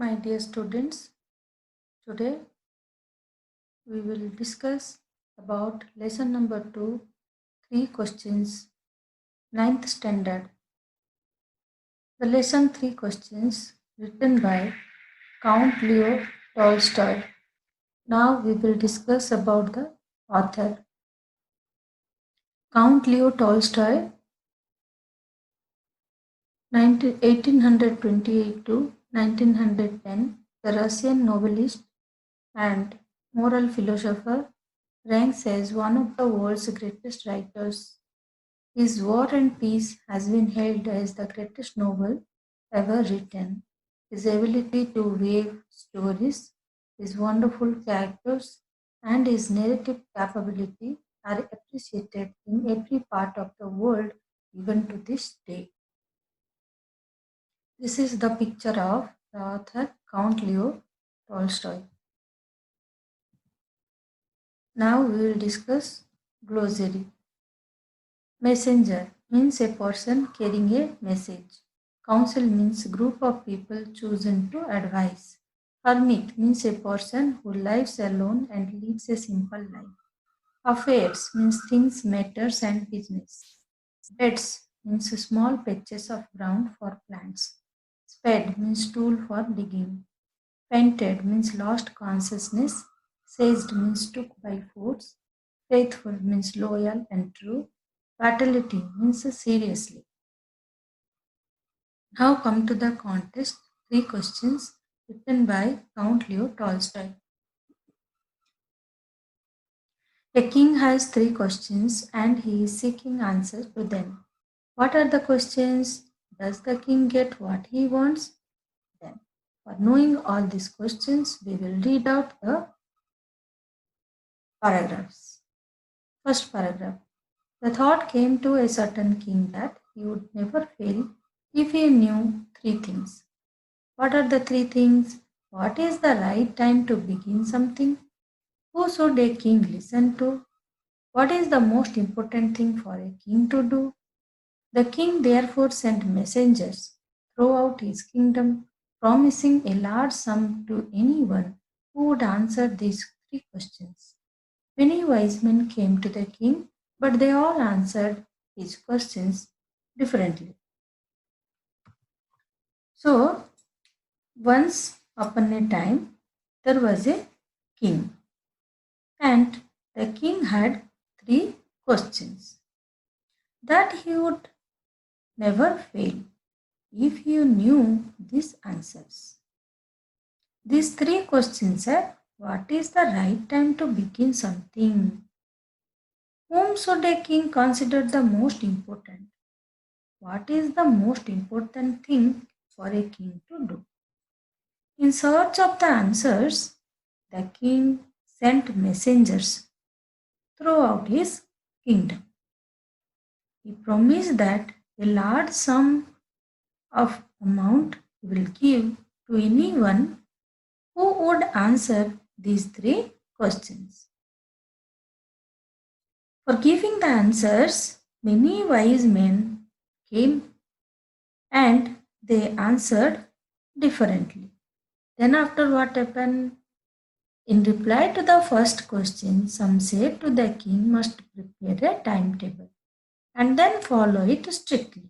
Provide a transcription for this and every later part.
My dear students, today we will discuss about lesson number 2, 3 questions, ninth standard. The lesson 3 questions written by Count Leo Tolstoy. Now we will discuss about the author. Count Leo Tolstoy, 1828 to 1910, the Russian novelist and moral philosopher, ranks as one of the world's greatest writers. His War and Peace has been hailed as the greatest novel ever written. His ability to weave stories, his wonderful characters, and his narrative capability are appreciated in every part of the world even to this day. This is the picture of the author Count Leo Tolstoy. Now we will discuss glossary. Messenger means a person carrying a message. Council means group of people chosen to advise. Hermit means a person who lives alone and leads a simple life. Affairs means things, matters and business. Beds means small patches of ground for plants. Spade means tool for digging. Fainted means lost consciousness. Seized means took by force. Faithful means loyal and true. Fatality means seriously. Now come to the contest. 3 questions written by Count Leo Tolstoy. A king has 3 questions and he is seeking answers to them. What are the questions? Does the king get what he wants? Then, for knowing all these questions, we will read out the paragraphs. First paragraph. The thought came to a certain king that he would never fail if he knew 3 things. What are the 3 things? What is the right time to begin something? Who should a king listen to? What is the most important thing for a king to do? The king therefore sent messengers throughout his kingdom, promising a large sum to anyone who would answer these 3 questions. Many wise men came to the king, but they all answered his questions differently. So, once upon a time, there was a king, and the king had 3 questions that he would never fail if he knew these answers. These 3 questions are: what is the right time to begin something? Whom should a king consider the most important? What is the most important thing for a king to do? In search of the answers, the king sent messengers throughout his kingdom. He promised that a large sum of amount he will give to anyone who would answer these 3 questions. For giving the answers, many wise men came and they answered differently. Then, after what happened? In reply to the first question, some said to the king must prepare a timetable and then follow it strictly.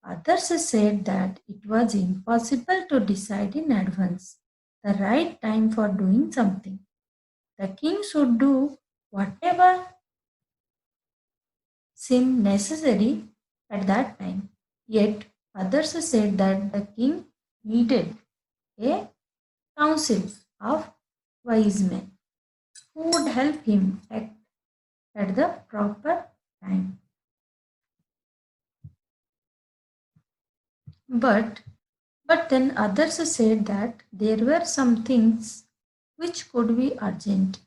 Others said that it was impossible to decide in advance the right time for doing something. The king should do whatever seemed necessary at that time. Yet others said that the king needed a council of wise men who would help him act at the proper time. But but then others said that there were some things which could be urgent.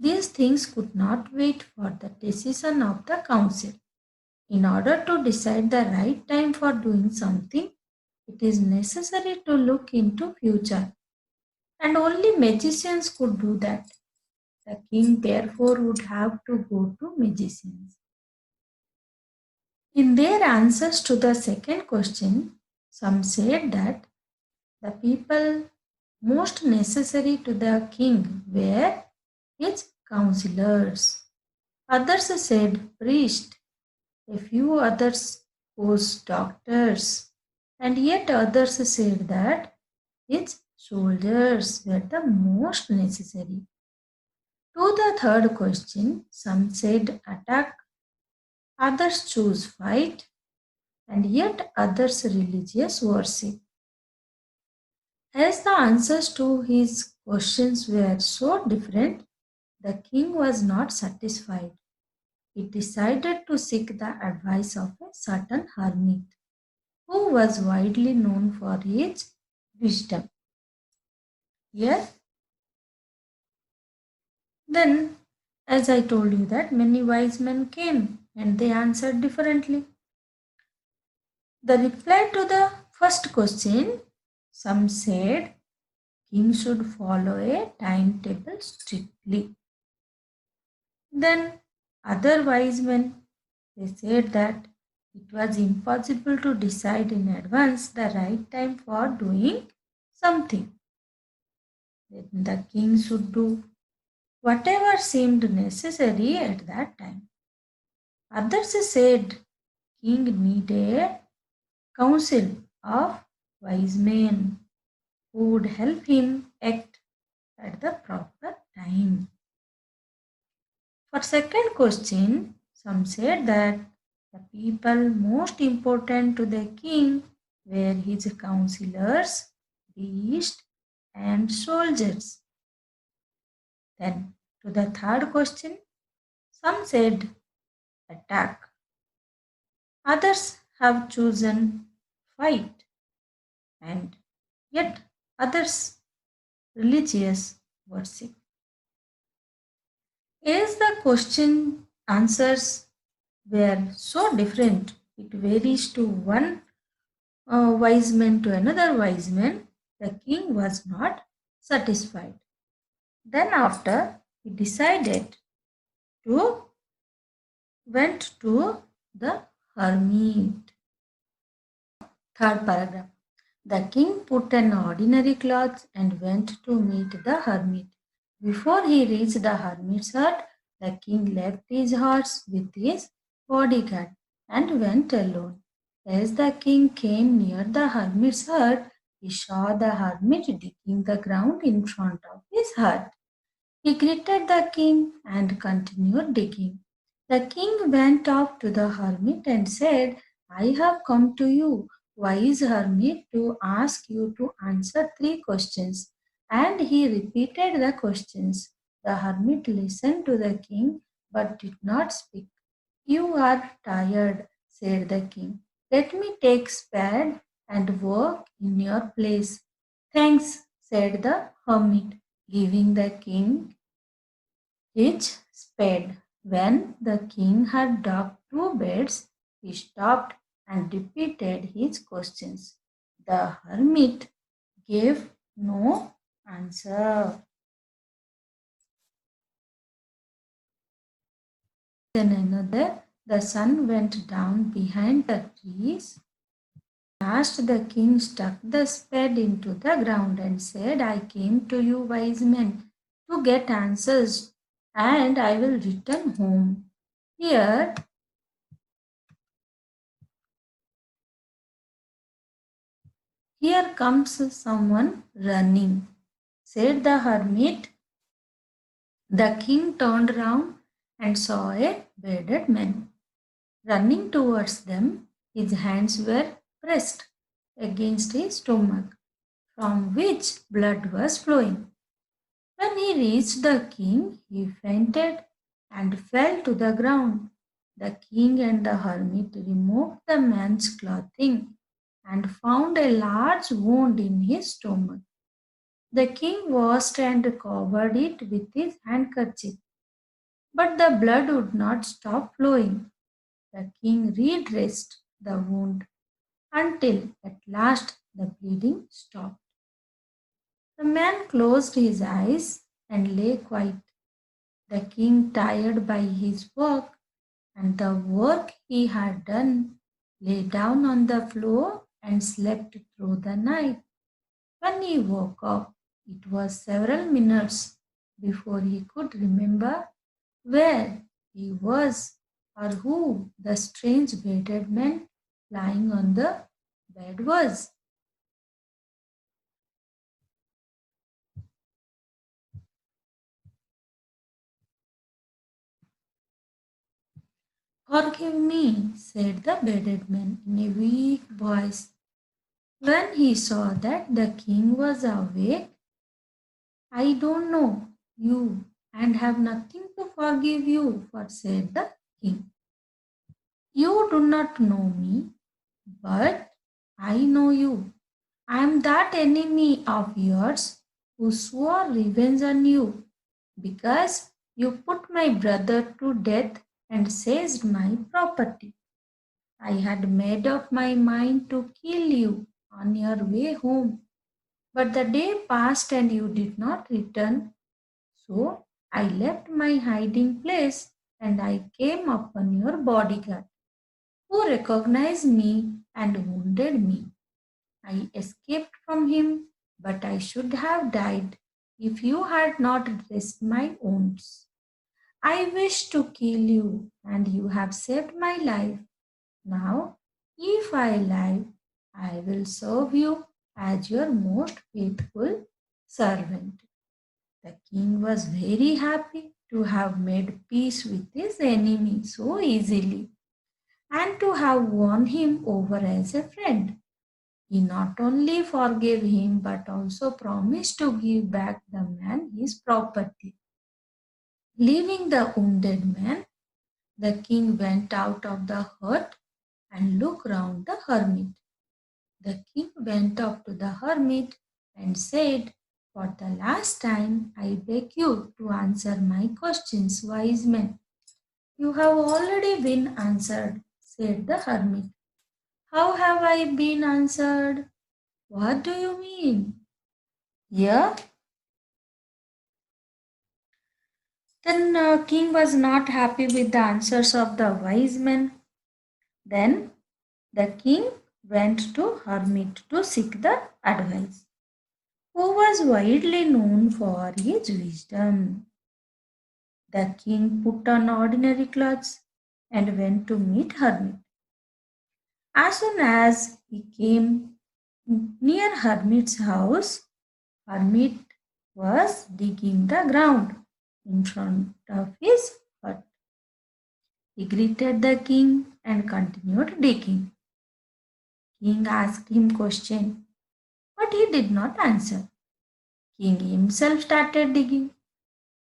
These things could not wait for the decision of the council. In order to decide the right time for doing something, it is necessary to look into future, and only magicians could do that. The king therefore would have to go to magicians. In their answers to the second question, some said that the people most necessary to the king were his counselors. Others said priest, a few others posed doctors, and yet others said that his soldiers were the most necessary. To the third question, some said attack, others choose fight, and yet others religious worship. As the answers to his questions were so different, the king was not satisfied. He decided to seek the advice of a certain hermit who was widely known for his wisdom. Yes, then, as I told you, that many wise men came and they answered differently. The reply to the first question, some said king should follow a timetable strictly. Then other wise men, they said that it was impossible to decide in advance the right time for doing something. Then the king should do whatever seemed necessary at that time. Others said king needed a council of wise men who would help him act at the proper time. For second question, some said that the people most important to the king were his counselors, priests, and soldiers. Then to the third question, some said attack. Others have chosen fight, and yet others religious worship. As the question answers were so different, it varies to one wise man to another wise man, the king was not satisfied. Then after he decided to went to the hermit. Third paragraph. The king put on ordinary clothes and went to meet the hermit. Before he reached the hermit's hut, the king left his horse with his bodyguard and went alone. As the king came near the hermit's hut, he saw the hermit digging the ground in front of his hut. He greeted the king and continued digging. The king went up to the hermit and said, I have come to you, wise hermit, to ask you to answer three questions. And he repeated the questions. The hermit listened to the king but did not speak. You are tired, said the king. Let me take spade and work in your place. Thanks, said the hermit, giving the king his spade. When the king had dug two beds, he stopped and repeated his questions. The hermit gave no answer. Then another, the sun went down behind the trees. Last, the king stuck the spade into the ground and said, I came to you, wise men, to get answers, and I will return home. Here comes someone running, said the hermit. The king turned round and saw a bearded man running towards them. His hands were pressed against his stomach, from which blood was flowing. When he reached the king, he fainted and fell to the ground. The king and the hermit removed the man's clothing and found a large wound in his stomach. The king washed and covered it with his handkerchief, but the blood would not stop flowing. The king redressed the wound until at last the bleeding stopped. The man closed his eyes and lay quiet. The king, tired by his work and the work he had done, lay down on the floor and slept through the night. When he woke up, It was several minutes before he could remember where he was or who the strange bearded man lying on the bed was. "Forgive me," said the bearded man in a weak voice. When he saw that the king was awake, "I don't know you and have nothing to forgive you for," said the king. "You do not know me, but I know you. I am that enemy of yours who swore revenge on you because you put my brother to death and seized my property. I had made up my mind to kill you on your way home, but the day passed and you did not return. So I left my hiding place and I came upon your bodyguard, who recognized me and wounded me. I escaped from him, but I should have died if you had not dressed my wounds. I wish to kill you, and you have saved my life. Now, if I live, I will serve you as your most faithful servant." The king was very happy to have made peace with his enemy so easily and to have won him over as a friend. He not only forgave him but also promised to give back the man his property. Leaving the wounded man, the king went out of the hut and looked round the hermit. The king went up to the hermit and said, "For the last time, I beg you to answer my questions, wise men." "You have already been answered," said the hermit. "How have I been answered? What do you mean?" "Yeah." Then king was not happy with the answers of the wise men. Then the king went to hermit to seek the advice, who was widely known for his wisdom. The king put on ordinary clothes and went to meet hermit. As soon as he came near hermit's house, hermit was digging the ground in front of his hut. He greeted the king and continued digging. King asked him question, but he did not answer. King himself started digging.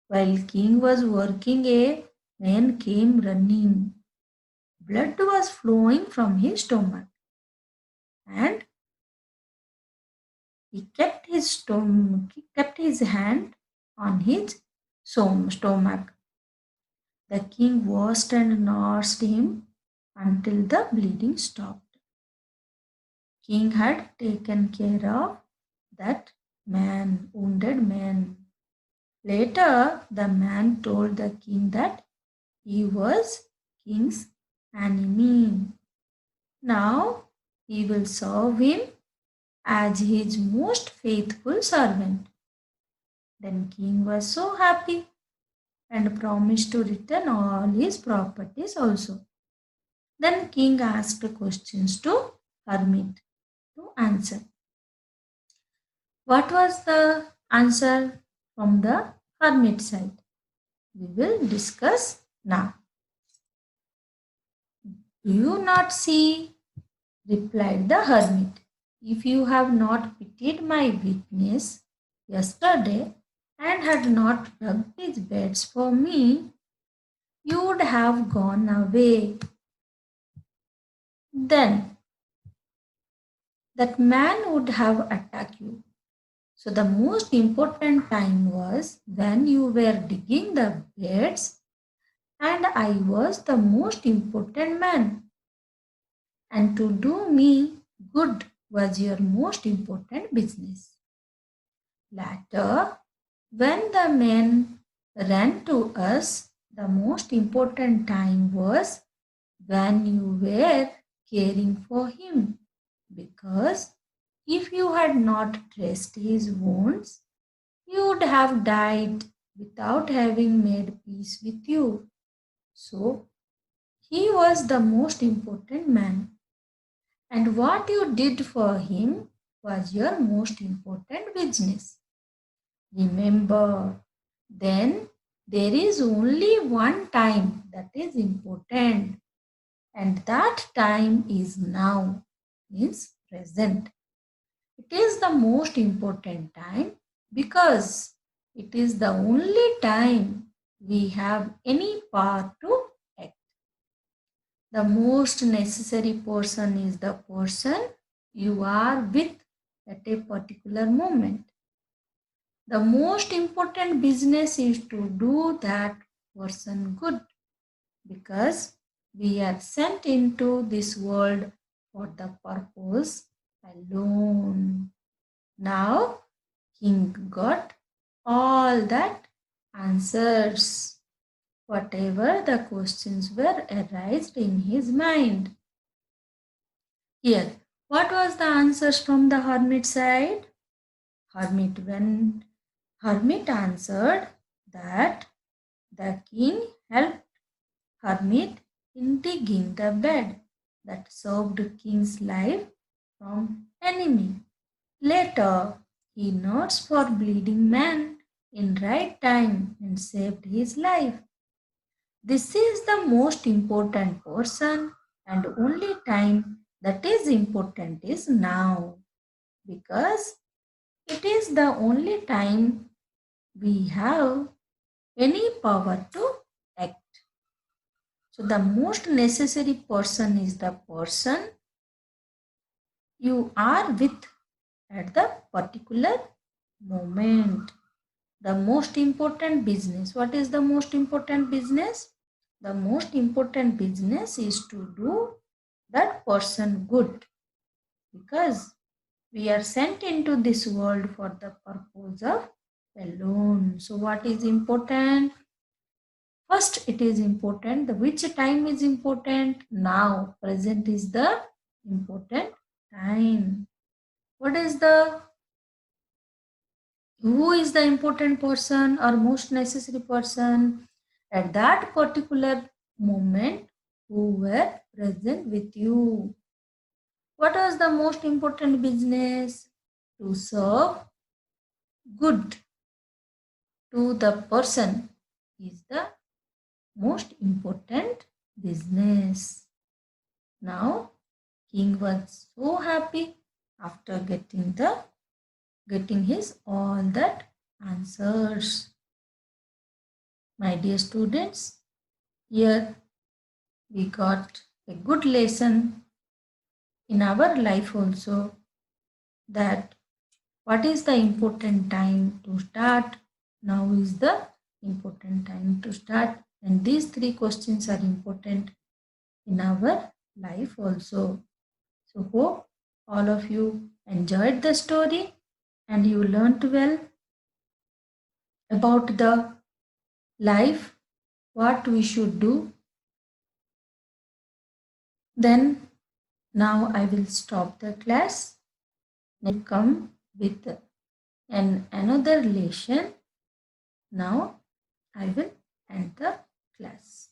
While king was working, a man came running. Blood was flowing from his stomach, and he kept his hand on his stomach. The king washed and nursed him until the bleeding stopped. King had taken care of that man, wounded man. Later, the man told the king that he was king's enemy. Now he will serve him as his most faithful servant. Then king was so happy and promised to return all his properties also. Then king asked questions to hermit to answer. What was the answer from the hermit side? We will discuss now. "Do you not see," replied the hermit, "if you have not pitied my weakness yesterday and had not dug these beds for me, you would have gone away. Then that man would have attacked you. So the most important time was when you were digging the beds, and I was the most important man. And to do me good was your most important business. Later, when the men ran to us, the most important time was when you were caring for him. Because if you had not dressed his wounds, he would have died without having made peace with you. So, he was the most important man, and what you did for him was your most important business. Remember, then there is only one time that is important, and that time is now, means present. It is the most important time because it is the only time we have any power to act. The most necessary person is the person you are with at a particular moment. The most important business is to do that person good because we are sent into this world for the purpose alone. Now, King got all that answers, whatever the questions were arised in his mind. Here, what was the answers from the hermit side? Hermit answered that the king helped hermit in digging the bed that saved king's life from enemy. Later, he nursed for bleeding man in right time and saved his life. This is the most important person and only time that is important is now because it is the only time we have any power to act. So the most necessary person is the person you are with at the particular moment. The most important business. What is the most important business? The most important business is to do that person good because we are sent into this world for the purpose of alone. So what is important? First, it is important. The which time is important? Now. Present is the important time. What is the who is the important person or most necessary person at that particular moment who were present with you? What was the most important business? To serve good to the person is the most important business. Now, king was so happy after getting his all that answers. My dear students, here we got a good lesson in our life also that what is the important time to start? Now is the important time to start, and these three questions are important in our life also. So hope all of you enjoyed the story and you learned well about the life, what we should do. Then now I will stop the class and come with another lesson. Now I will end the class.